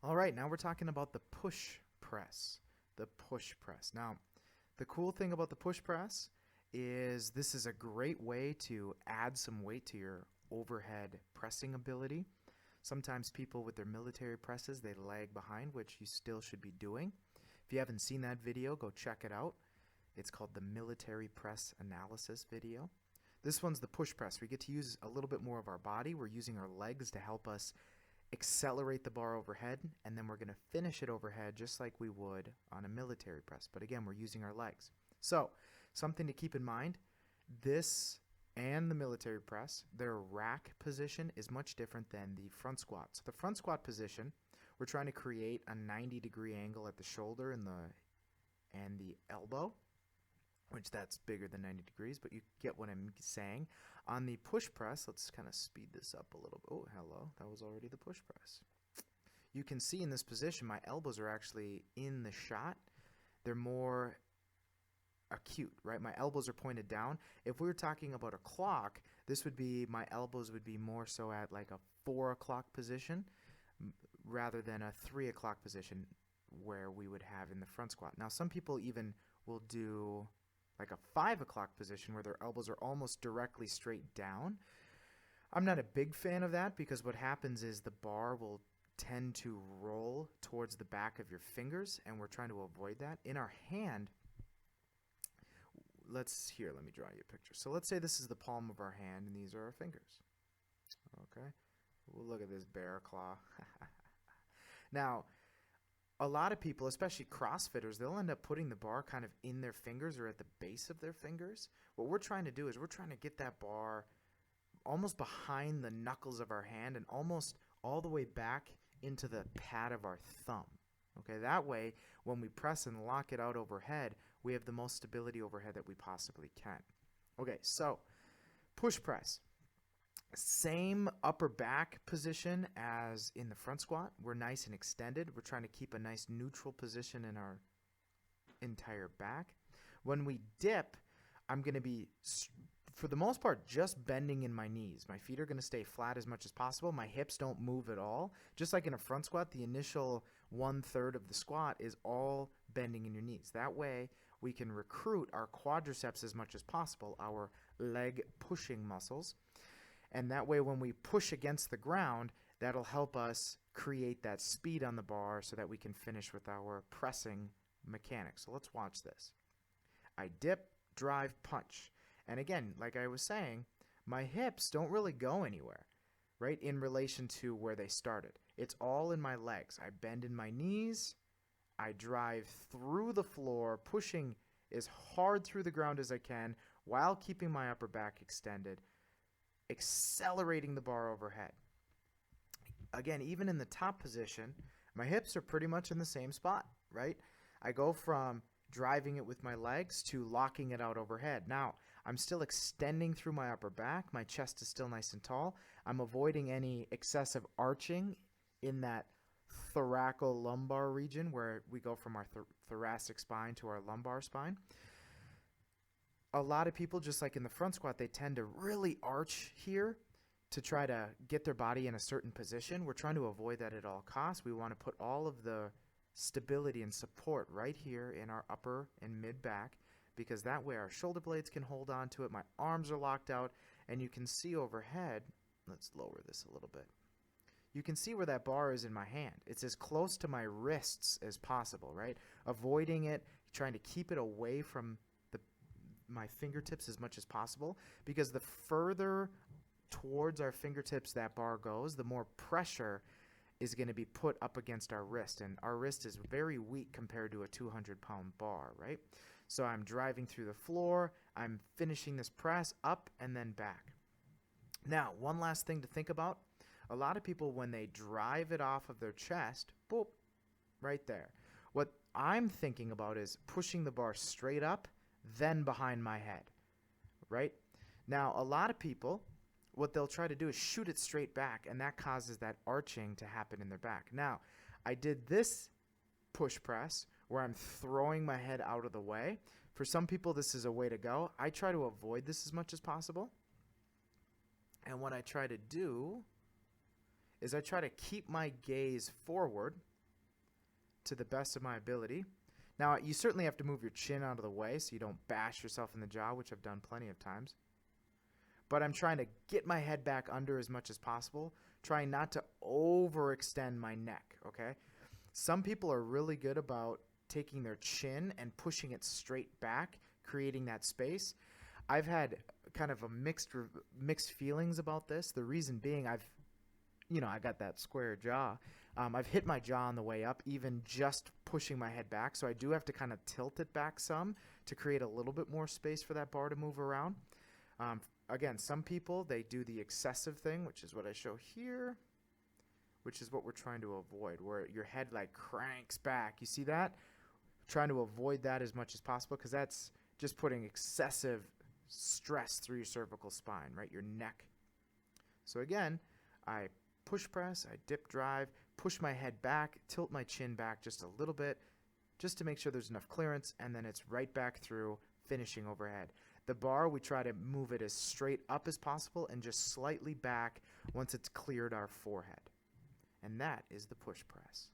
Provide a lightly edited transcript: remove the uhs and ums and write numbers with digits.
All right, now we're talking about the push press. The push press. Now, the cool thing about the push press is this is a great way to add some weight to your overhead pressing ability. Sometimes people with their military presses, they lag behind, which you still should be doing. If you haven't seen that video, go check it out. It's called the military press analysis video. This one's the push press. We get to use a little bit more of our body. We're using our legs to help us accelerate the bar overhead, and then we're going to finish it overhead just like we would on a military press. But again, we're using our legs. So, something to keep in mind, this and the military press, their rack position is much different than the front squat. So the front squat position, we're trying to create a 90-degree angle at the shoulder and the elbow, which that's bigger than 90 degrees, but you get what I'm saying. On the push press, let's kind of speed this up a little bit. Oh, hello, that was already the push press. You can see in this position, my elbows are actually in the shot. They're more acute, right? My elbows are pointed down. If we were talking about a clock, this would be, my elbows would be more so at like a 4 o'clock position rather than a 3 o'clock position where we would have in the front squat. Now, some people even will do like a 5 o'clock position where their elbows are almost directly straight down. I'm not a big fan of that because what happens is the bar will tend to roll towards the back of your fingers, and we're trying to avoid that. In our hand, let me draw you a picture. So let's say this is the palm of our hand and these are our fingers. Okay, we'll look at this bear claw. Now, a lot of people, especially CrossFitters, they'll end up putting the bar kind of in their fingers or at the base of their fingers. What we're trying to do is we're trying to get that bar almost behind the knuckles of our hand and almost all the way back into the pad of our thumb. Okay, that way, when we press and lock it out overhead, we have the most stability overhead that we possibly can. Okay, so push press. Same upper back position as in the front squat. We're nice and extended. We're trying to keep a nice neutral position in our entire back. When we dip, I'm going to be, for the most part, just bending in my knees. My feet are going to stay flat as much as possible. My hips don't move at all. Just like in a front squat, the initial 1/3 of the squat is all bending in your knees. That way, we can recruit our quadriceps as much as possible, our leg pushing muscles. And that way, when we push against the ground, that'll help us create that speed on the bar so that we can finish with our pressing mechanics. So let's watch this. I dip, drive, punch. And again, like I was saying, my hips don't really go anywhere, right, in relation to where they started. It's all in my legs. I bend in my knees. I drive through the floor, pushing as hard through the ground as I can while keeping my upper back extended, accelerating the bar overhead. Again, even in the top position, my hips are pretty much in the same spot, right? I go from driving it with my legs to locking it out overhead. Now, I'm still extending through my upper back. My chest is still nice and tall. I'm avoiding any excessive arching in that thoracolumbar region where we go from our thoracic spine to our lumbar spine. A lot of people, just like in the front squat, they tend to really arch here to try to get their body in a certain position. We're trying to avoid that at all costs. We want to put all of the stability and support right here in our upper and mid back, because that way our shoulder blades can hold on to it. My arms are locked out, and you can see overhead. Let's lower this a little bit. You can see where that bar is in my hand. It's as close to my wrists as possible, right? Avoiding it, trying to keep it away from my fingertips as much as possible, because the further towards our fingertips that bar goes, the more pressure is going to be put up against our wrist, and our wrist is very weak compared to a 200-pound bar, right? So I'm driving through the floor, I'm finishing this press up and then back. Now, one last thing to think about. A lot of people, when they drive it off of their chest, boop, right there. What I'm thinking about is pushing the bar straight up, then behind my head, right? Now, a lot of people, what they'll try to do is shoot it straight back, and that causes that arching to happen in their back. Now, I did this push press where I'm throwing my head out of the way. For some people, this is a way to go. I try to avoid this as much as possible. And what I try to do is I try to keep my gaze forward to the best of my ability. Now, you certainly have to move your chin out of the way so you don't bash yourself in the jaw, which I've done plenty of times. But I'm trying to get my head back under as much as possible, trying not to overextend my neck, okay? Some people are really good about taking their chin and pushing it straight back, creating that space. I've had kind of a mixed feelings about this. The reason being I got that square jaw. I've hit my jaw on the way up, even just pushing my head back. So I do have to kind of tilt it back some to create a little bit more space for that bar to move around. Again, some people, they do the excessive thing, which is what I show here, which is what we're trying to avoid, where your head like cranks back. You see that? Trying to avoid that as much as possible, because that's just putting excessive stress through your cervical spine, right? Your neck. So again, I push press, I dip drive, push my head back, tilt my chin back just a little bit, just to make sure there's enough clearance, and then it's right back through, finishing overhead. The bar, we try to move it as straight up as possible and just slightly back once it's cleared our forehead. And that is the push press.